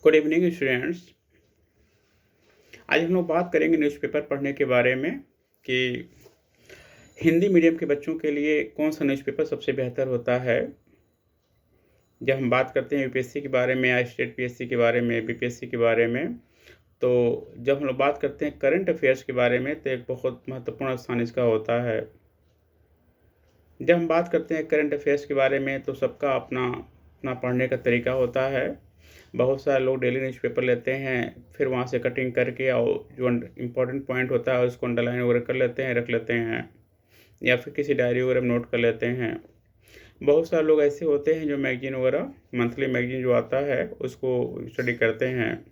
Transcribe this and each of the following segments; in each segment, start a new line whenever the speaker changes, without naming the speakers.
Good evening students. आज हम लोग बात करेंगे न्यूज़पेपर पढ़ने के बारे में कि हिंदी मीडियम के बच्चों के लिए कौन सा न्यूज़पेपर सबसे बेहतर होता है। जब हम बात करते हैं यूपीएससी के बारे में या स्टेट पीएससी के बारे में, बीपीएससी के बारे में, तो जब हम लोग बात करते हैं करंट अफेयर्स के बारे में तो एक बहुत महत्वपूर्ण स्थान इसका होता है। जब हम बात करते हैं करंट अफेयर्स के बारे में तो सबका अपना अपना पढ़ने का तरीका होता है। बहुत सारे लोग डेली न्यूज़पेपर लेते हैं, फिर वहाँ से कटिंग करके और जो इम्पोर्टेंट पॉइंट होता है उसको अंडरलाइन वगैरह कर लेते हैं, रख लेते हैं, या फिर किसी डायरी वगैरह में नोट कर लेते हैं। बहुत सारे लोग ऐसे होते हैं जो मैगजीन वगैरह, मंथली मैगजीन जो आता है उसको स्टडी करते हैं।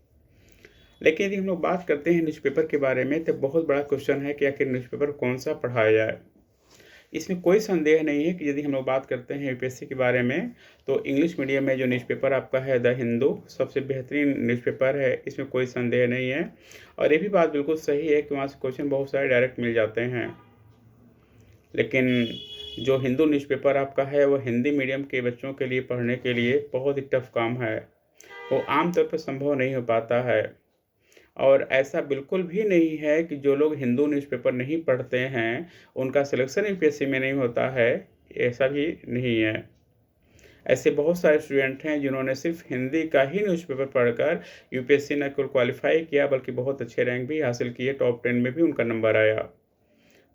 लेकिन यदि हम लोग बात करते हैं न्यूज़पेपर के बारे में तो बहुत बड़ा क्वेश्चन है कि आखिर न्यूज़पेपर कौन सा पढ़ाया जाए। इसमें कोई संदेह नहीं है कि यदि हम लोग बात करते हैं यूपीएससी के बारे में तो इंग्लिश मीडियम में जो न्यूज़पेपर आपका है द हिंदू सबसे बेहतरीन न्यूज़पेपर है, इसमें कोई संदेह नहीं है। और ये भी बात बिल्कुल सही है कि वहाँ से क्वेश्चन बहुत सारे डायरेक्ट मिल जाते हैं। लेकिन जो हिंदू न्यूज़पेपर आपका है वो हिंदी मीडियम के बच्चों के लिए पढ़ने के लिए बहुत ही टफ काम है, वो आमतौर पर संभव नहीं हो पाता है। और ऐसा बिल्कुल भी नहीं है कि जो लोग हिंदू न्यूज़पेपर नहीं पढ़ते हैं, उनका सिलेक्शन यूपीएससी में नहीं होता है, ऐसा भी नहीं है। ऐसे बहुत सारे स्टूडेंट हैं जिन्होंने सिर्फ़ हिंदी का ही न्यूज़पेपर पढ़कर यूपीएससी न केवल क्वालिफ़ाई किया बल्कि बहुत अच्छे रैंक भी हासिल किए, टॉप 10 में भी उनका नंबर आया।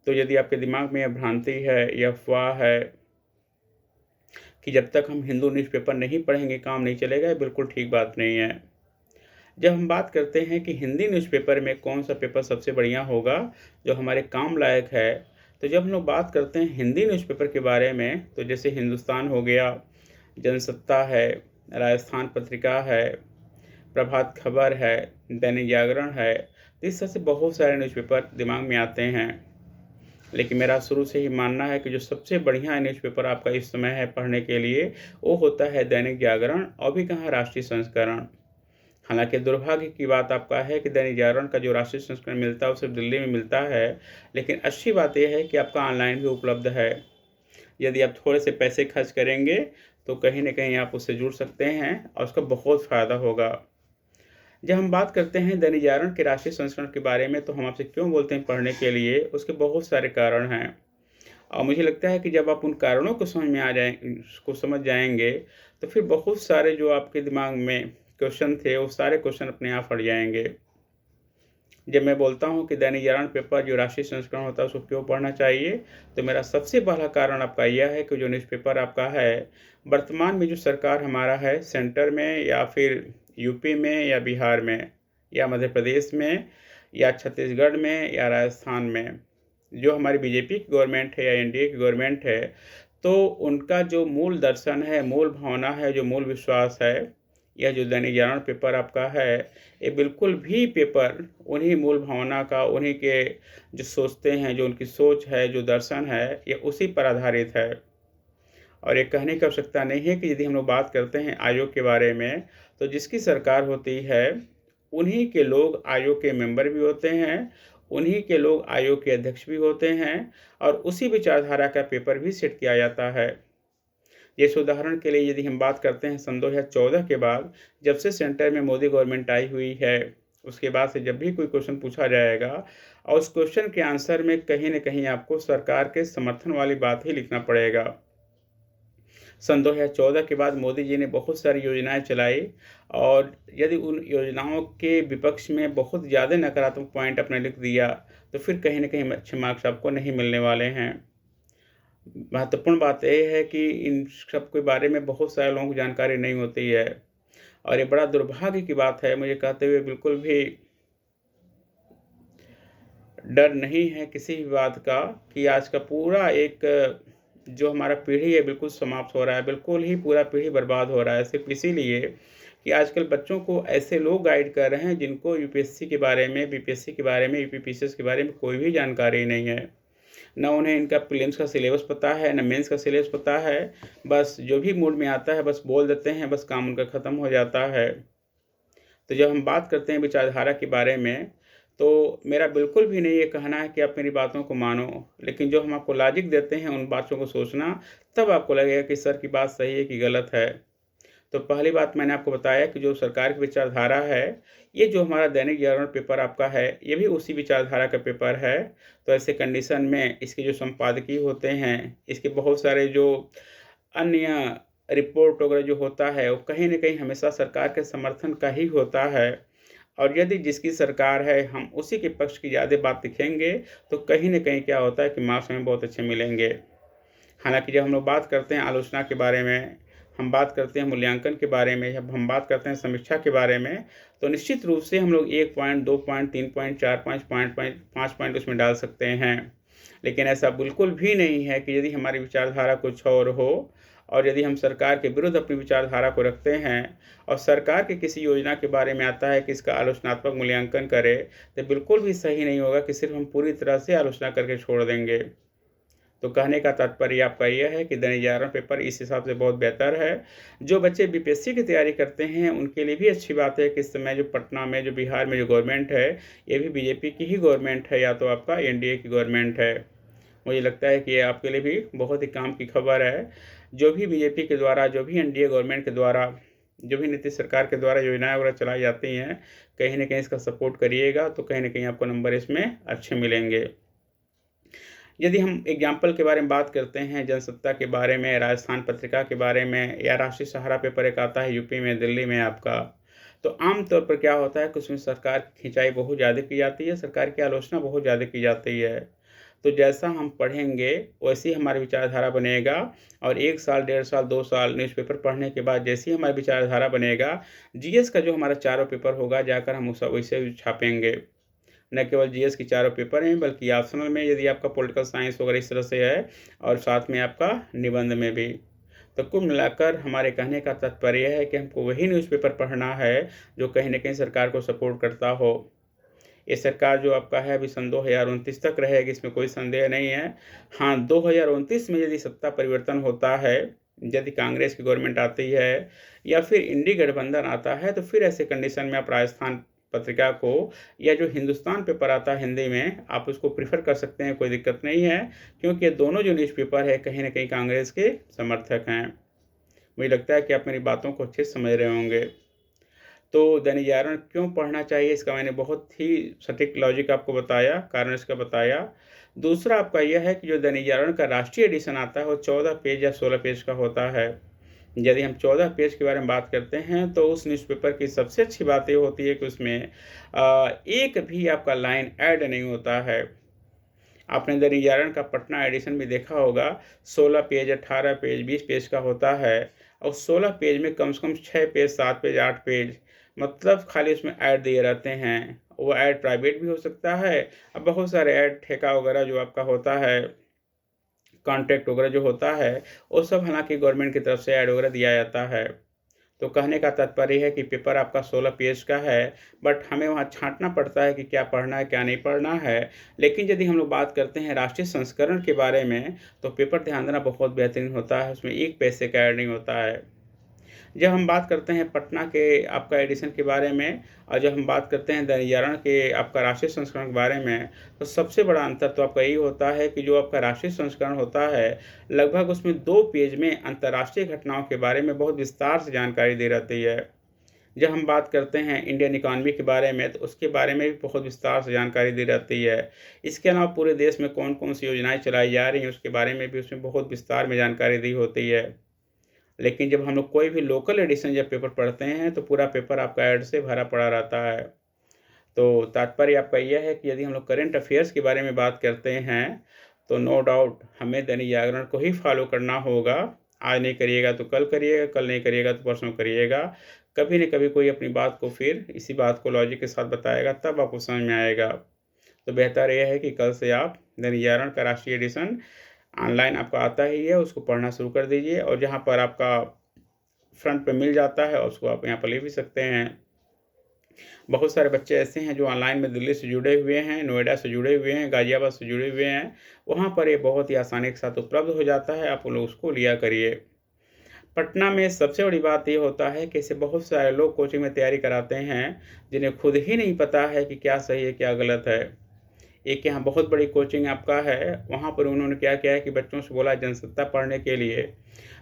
तो यदि आपके दिमाग में यह भ्रांति है, यह अफ़वाह है कि जब तक हम हिंदू न्यूज़पेपर नहीं पढ़ेंगे काम नहीं चलेगा, ये बिल्कुल ठीक बात नहीं है। जब हम बात करते हैं कि हिंदी न्यूज़पेपर में कौन-सा पेपर सबसे बढ़िया होगा, जो हमारे काम लायक है, तो जब हम लोग बात करते हैं हिंदी न्यूज़पेपर के बारे में, तो जैसे हिंदुस्तान हो गया, जनसत्ता है, राजस्थान पत्रिका है, प्रभात खबर है, दैनिक जागरण है, तो इस तरह से बहुत सारे न्यूज़पेपर दिमाग में आते हैं। लेकिन मेरा शुरू से ही मानना है कि जो सबसे बढ़िया न्यूज़पेपर आपका इस समय है पढ़ने के लिए, वो होता है दैनिक जागरण और भी कहाँ राष्ट्रीय संस्करण। हालाँकि दुर्भाग्य की बात आपका है कि दैनिक जागरण का जो राष्ट्रीय संस्करण मिलता है वो सिर्फ दिल्ली में मिलता है, लेकिन अच्छी बात ये है कि आपका ऑनलाइन भी उपलब्ध है। यदि आप थोड़े से पैसे खर्च करेंगे तो कहीं न कहीं आप उससे जुड़ सकते हैं और उसका बहुत फ़ायदा होगा। जब हम बात करते हैं दैनिक जागरण के राष्ट्रीय संस्करण के बारे में तो हम आपसे क्यों बोलते हैं पढ़ने के लिए, उसके बहुत सारे कारण हैं। और मुझे लगता है कि जब आप उन कारणों को समझ जाएँगे, तो फिर बहुत सारे जो आपके दिमाग में क्वेश्चन थे, वो सारे क्वेश्चन अपने आप हट जाएँगे। जब मैं बोलता हूँ कि दैनिक जागरण पेपर जो राष्ट्रीय संस्करण होता है, उसको क्यों पढ़ना चाहिए, तो मेरा सबसे पहला कारण आपका यह है कि जो न्यूज़पेपर आपका है, वर्तमान में जो सरकार हमारा है, सेंटर में या फिर यूपी में या बिहार में या मध्य प्रदेश में या छत्तीसगढ़ में या राजस्थान में, जो हमारी बीजेपी की गवर्नमेंट है या एनडीए की गवर्नमेंट है, तो उनका जो मूल दर्शन है, मूल भावना है, जो मूल विश्वास है, यह जो दैनिक जागरण पेपर आपका है, ये बिल्कुल भी पेपर उन्हीं मूल भावना का, उन्हीं के जो सोचते हैं, जो उनकी सोच है, जो दर्शन है, ये उसी पर आधारित है। और ये कहने की आवश्यकता नहीं है कि यदि हम लोग बात करते हैं आयोग के बारे में, तो जिसकी सरकार होती है, उन्हीं के लोग आयोग के मेंबर भी होते हैं, उन्हीं के लोग आयोग के अध्यक्ष भी होते हैं और उसी विचारधारा का पेपर भी सेट किया जाता है। जैसे उदाहरण के लिए यदि हम बात करते हैं सन 2014 के बाद, जब से सेंटर में मोदी गवर्नमेंट आई हुई है, उसके बाद से जब भी कोई क्वेश्चन पूछा जाएगा और उस क्वेश्चन के आंसर में कहीं न कहीं आपको सरकार के समर्थन वाली बात ही लिखना पड़ेगा। सन 2014 के बाद मोदी जी ने बहुत सारी योजनाएँ चलाई और यदि उन योजनाओं के विपक्ष में बहुत ज़्यादा नकारात्मक पॉइंट आपने लिख दिया, तो फिर कहीं न कहीं अच्छे मार्क्स आपको नहीं मिलने वाले हैं। महत्वपूर्ण बात ये है कि इन सब के बारे में बहुत सारे लोगों को जानकारी नहीं होती है और ये बड़ा दुर्भाग्य की बात है। मुझे कहते हुए बिल्कुल भी डर नहीं है किसी भी बात का कि आज का पूरा एक जो हमारा पीढ़ी है बिल्कुल समाप्त हो रहा है, बिल्कुल ही पूरा पीढ़ी बर्बाद हो रहा है। सिर्फ़ इसीलिए कि आजकल बच्चों को ऐसे लोग गाइड कर रहे हैं जिनको यूपीएससी के बारे में, बीपीएससी के बारे में, यूपीपीसीएस के बारे में कोई भी जानकारी नहीं है। ना उन्हें इनका प्रीलिम्स का सिलेबस पता है, ना मेंस का सिलेबस पता है। बस जो भी मूड में आता है बस बोल देते हैं, बस काम उनका ख़त्म हो जाता है। तो जब हम बात करते हैं विचारधारा के बारे में, तो मेरा बिल्कुल भी नहीं ये कहना है कि आप मेरी बातों को मानो, लेकिन जो हम आपको लॉजिक देते हैं उन बातों को सोचना, तब आपको लगेगा कि सर की बात सही है कि गलत है। तो पहली बात मैंने आपको बताया कि जो सरकार की विचारधारा है, ये जो हमारा दैनिक जागरण पेपर आपका है, ये भी उसी विचारधारा का पेपर है। तो ऐसे कंडीशन में इसके जो संपादकीय होते हैं, इसके बहुत सारे जो अन्य रिपोर्ट वगैरह जो होता है, वो कहीं न कहीं हमेशा सरकार के समर्थन का ही होता है। और यदि जिसकी सरकार है, हम उसी के पक्ष की ज़्यादा बात लिखेंगे, तो कहीं न कहीं क्या होता है कि मार्क्स हमें बहुत अच्छे मिलेंगे। हालाँकि जब हम लोग बात करते हैं आलोचना के बारे में, हम बात करते हैं मूल्यांकन के बारे में, जब हम बात करते हैं समीक्षा के बारे में, तो निश्चित रूप से हम लोग 1 point, 2 point, 3 point, 4 point, 5 point उसमें डाल सकते हैं। लेकिन ऐसा बिल्कुल भी नहीं है कि यदि हमारी विचारधारा कुछ और हो और यदि हम सरकार के विरुद्ध अपनी विचारधारा को रखते हैं और सरकार की किसी योजना के बारे में आता है कि इसका आलोचनात्मक मूल्यांकन करें, तो बिल्कुल भी सही नहीं होगा कि सिर्फ़ हम पूरी तरह से आलोचना करके छोड़ देंगे। तो कहने का तात्पर्य आपका यह है कि दैनिक जागरण पेपर इस हिसाब से बहुत बेहतर है। जो बच्चे बीपीएससी की तैयारी करते हैं, उनके लिए भी अच्छी बात है कि इस समय जो पटना में, जो बिहार में जो गवर्नमेंट है, ये भी बीजेपी की ही गवर्नमेंट है या तो आपका एनडीए की गवर्नमेंट है। मुझे लगता है कि ये आपके लिए भी बहुत ही काम की खबर है। जो भी बीजेपी के द्वारा, जो भी एनडीए गवर्नमेंट के द्वारा, जो भी नीतीश सरकार के द्वारा योजनाएँ वगैरह चलाई जाती हैं, कहीं न कहीं इसका सपोर्ट करिएगा, तो कहीं न कहीं आपको नंबर इसमें अच्छे मिलेंगे। यदि हम एग्जाम्पल के बारे में बात करते हैं, जनसत्ता के बारे में, राजस्थान पत्रिका के बारे में या राष्ट्रीय सहारा पेपर एक आता है यूपी में, दिल्ली में आपका, तो आम तौर पर क्या होता है कि उसमें सरकार की खिंचाई बहुत ज़्यादा की जाती है, सरकार की आलोचना बहुत ज़्यादा की जाती है। तो जैसा हम पढ़ेंगे, वैसी हमारी विचारधारा बनेगा और 1 साल, 1.5 साल, 2 साल न्यूज़पेपर पढ़ने के बाद जैसी हमारी विचारधारा बनेगा, जीएस का जो हमारा चारों पेपर होगा, जाकर हम उस वैसे छापेंगे। न केवल जीएस की चारों पेपर हैं, बल्कि ऑप्शनल में यदि आपका पॉलिटिकल साइंस वगैरह इस तरह से है और साथ में आपका निबंध में भी। तो कुल मिलाकर हमारे कहने का तात्पर्य है कि हमको वही न्यूज़पेपर पढ़ना है, जो कहीं न कहीं सरकार को सपोर्ट करता हो। ये सरकार जो आपका है अभी सन 2029 तक रहेगी, इसमें कोई संदेह नहीं है। हाँ, 2029 में यदि सत्ता परिवर्तन होता है, यदि कांग्रेस की गवर्नमेंट आती है या फिर इंडी गठबंधन आता है, तो फिर ऐसे कंडीशन में आप राजस्थान पत्रिका को या जो हिंदुस्तान पेपर आता है हिंदी में, आप उसको प्रेफ़र कर सकते हैं, कोई दिक्कत नहीं है, क्योंकि ये दोनों जो न्यूज़पेपर है, कहीं न कहीं कांग्रेस के समर्थक हैं। मुझे लगता है कि आप मेरी बातों को अच्छे से समझ रहे होंगे। तो दैनिक जागरण क्यों पढ़ना चाहिए, इसका मैंने बहुत ही सटीक लॉजिक आपको बताया, कारण इसका बताया। दूसरा आपका यह है कि जो दैनिक जागरण का राष्ट्रीय एडिशन आता है, वो 14 पेज या 16 पेज का होता है। यदि हम 14 पेज के बारे में बात करते हैं, तो उस न्यूज़पेपर की सबसे अच्छी बात ये होती है कि उसमें एक भी आपका लाइन ऐड नहीं होता है। आपने दैनिक जागरण का पटना एडिशन भी देखा होगा, 16 पेज, 18 पेज, 20 पेज का होता है और 16 पेज में कम से कम 6 पेज, 7 पेज, 8 पेज मतलब खाली उसमें ऐड दिए रहते हैं। वो ऐड प्राइवेट भी हो सकता है, अब बहुत सारे ऐड ठेका वगैरह जो आपका होता है, कॉन्ट्रैक्ट वगैरह जो होता है, वो सब हालाँकि गवर्नमेंट की तरफ से ऐड वगैरह दिया जाता है। तो कहने का तात्पर्य है कि पेपर आपका 16 पेज का है, बट हमें वहाँ छाँटना पड़ता है कि क्या पढ़ना है, क्या नहीं पढ़ना है। लेकिन यदि हम लोग बात करते हैं राष्ट्रीय संस्करण के बारे में, तो पेपर ध्यान देना बहुत बेहतरीन होता है, उसमें 1 पैसे का ऐड नहीं होता है। जब हम बात करते हैं पटना के आपका एडिशन के बारे में और जब हम बात करते हैं दैनिक जागरण के आपका राष्ट्रीय संस्करण के बारे में, तो सबसे बड़ा अंतर तो आपका यही होता है कि जो आपका राष्ट्रीय संस्करण होता है, लगभग उसमें 2 पेज में अंतर्राष्ट्रीय घटनाओं के बारे में बहुत विस्तार से जानकारी दी रहती है। जब हम बात करते हैं इंडियन इकॉनमी के बारे में, तो उसके बारे में भी बहुत विस्तार से जानकारी दी रहती है। इसके अलावा पूरे देश में कौन-कौन सी योजनाएँ चलाई जा रही हैं, उसके बारे में भी उसमें बहुत विस्तार में जानकारी दी होती है। लेकिन जब हम लोग कोई भी लोकल एडिशन जब पेपर पढ़ते हैं, तो पूरा पेपर आपका ऐड से भरा पड़ा रहता है। तो तात्पर्य आपका यह है कि यदि हम लोग करंट अफ़ेयर्स के बारे में बात करते हैं, तो नो डाउट हमें दैनिक जागरण को ही फ़ॉलो करना होगा। आज नहीं करिएगा तो कल करिएगा, कल नहीं करिएगा तो परसों करिएगा। कभी न कभी कोई अपनी बात को फिर इसी बात को लॉजिक के साथ बताएगा, तब आपको समझ में आएगा। तो बेहतर यह है कि कल से आप दैनिक जागरण का राष्ट्रीय एडिशन ऑनलाइन आपका आता ही है, उसको पढ़ना शुरू कर दीजिए और जहाँ पर आपका फ्रंट पे मिल जाता है, उसको आप यहाँ पर ले भी सकते हैं। बहुत सारे बच्चे ऐसे हैं जो ऑनलाइन में दिल्ली से जुड़े हुए हैं, नोएडा से जुड़े हुए हैं, गाज़ियाबाद से जुड़े हुए हैं। वहाँ पर ये बहुत ही आसानी के साथ उपलब्ध हो जाता है, आप लोग उसको लिया करिए। पटना में सबसे बड़ी बात ये होता है कि ऐसे बहुत सारे लोग कोचिंग में तैयारी कराते हैं, जिन्हें खुद ही नहीं पता है कि क्या सही है, क्या गलत है। एक यहाँ बहुत बड़ी कोचिंग आपका है, वहाँ पर उन्होंने क्या किया है कि बच्चों से बोला जनसत्ता पढ़ने के लिए।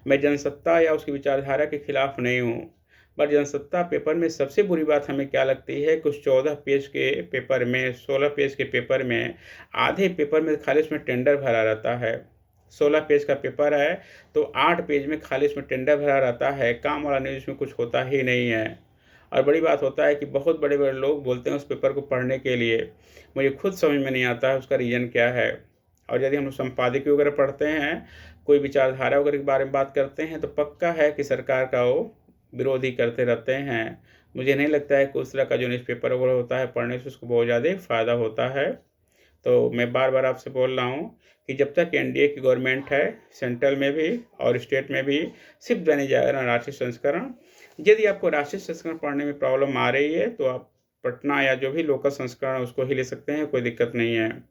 मैं जनसत्ता या उसकी विचारधारा के खिलाफ नहीं हूँ, बट जनसत्ता पेपर में सबसे बुरी बात हमें क्या लगती है, कुछ 14 पेज के पेपर में, 16 पेज के पेपर में, आधे पेपर में खाली उसमें टेंडर भरा रहता है। 16 पेज का पेपर है तो 8 पेज में खाली उसमें टेंडर भरा रहता है, काम वाला न्यूज़ में कुछ होता ही नहीं है। और बड़ी बात होता है कि बहुत बड़े-बड़े लोग बोलते हैं उस पेपर को पढ़ने के लिए, मुझे खुद समझ में नहीं आता है उसका रीज़न क्या है। और यदि हम लोग संपादकीय वगैरह पढ़ते हैं, कोई विचारधारा वगैरह के बारे में बात करते हैं, तो पक्का है कि सरकार का वो विरोध ही करते रहते हैं। मुझे नहीं लगता है कि उस तरह का जो न्यूज़पेपर वगैरह होता है, पढ़ने से उसको बहुत ज़्यादा फ़ायदा होता है। तो मैं बार-बार आपसे बोल रहा हूँ कि जब तक एनडीए की गवर्नमेंट है, सेंट्रल में भी और स्टेट में भी, सिर्फ दैनिक जागरण राष्ट्रीय संस्करण। यदि आपको राष्ट्रीय संस्करण पढ़ने में प्रॉब्लम आ रही है, तो आप पटना या जो भी लोकल संस्करण है उसको ही ले सकते हैं, कोई दिक्कत नहीं है।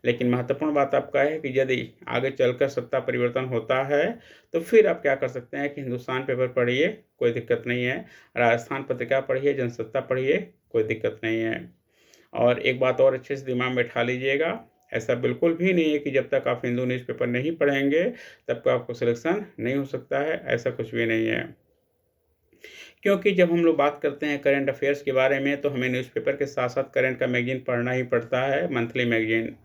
लेकिन महत्वपूर्ण बात आपका है कि यदि आगे चलकर सत्ता परिवर्तन होता है, तो फिर आप क्या कर सकते हैं कि हिंदुस्तान पेपर पढ़िए, कोई दिक्कत नहीं है। राजस्थान पत्रिका पढ़िए, जनसत्ता पढ़िए, कोई दिक्कत नहीं है। और एक बात और अच्छे से दिमाग में बैठा लीजिएगा, ऐसा बिल्कुल भी नहीं है कि जब तक आप हिंदू न्यूज़पेपर नहीं पढ़ेंगे, तब तक आपको सिलेक्शन नहीं हो सकता है, ऐसा कुछ भी नहीं है। क्योंकि जब हम लोग बात करते हैं करंट अफ़ेयर्स के बारे में, तो हमें न्यूज़पेपर के साथ-साथ करंट का मैगज़ीन पढ़ना ही पड़ता है, मंथली मैगज़ीन।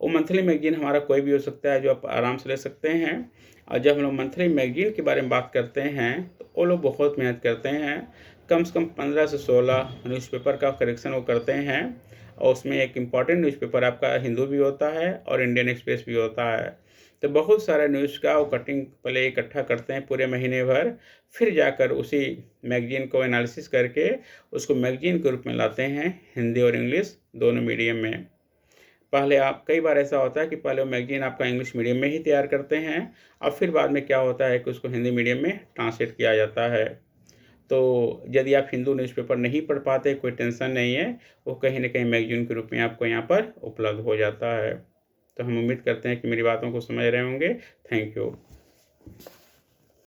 वो मंथली मैगज़ीन हमारा कोई भी हो सकता है, जो आप आराम से ले सकते हैं। और जब हम लोग मंथली मैगज़ीन के बारे में बात करते हैं, तो वो लोग बहुत मेहनत करते हैं। कम से कम 15 से 16 न्यूज़पेपर का करेक्शन वो करते हैं, और उसमें एक इम्पॉर्टेंट न्यूज़पेपर आपका हिंदू भी होता है और इंडियन एक्सप्रेस भी होता है। तो बहुत सारे न्यूज़ का वो कटिंग पहले इकट्ठा करते हैं पूरे महीने भर, फिर जाकर उसी मैगज़ीन को एनालिसिस करके उसको मैगज़ीन के रूप में लाते हैं, हिंदी और इंग्लिश दोनों मीडियम में। पहले आप कई बार ऐसा होता है कि पहले वो मैगज़ीन आपका इंग्लिश मीडियम में ही तैयार करते हैं, और फिर बाद में क्या होता है कि उसको हिंदी मीडियम में ट्रांसलेट किया जाता है। तो यदि आप हिंदू न्यूज़पेपर नहीं पढ़ पाते, कोई टेंशन नहीं है, वो कहीं न कहीं मैगज़ीन के रूप में आपको यहाँ पर उपलब्ध हो जाता है। तो हम उम्मीद करते हैं कि मेरी बातों को समझ रहे होंगे। Thank you.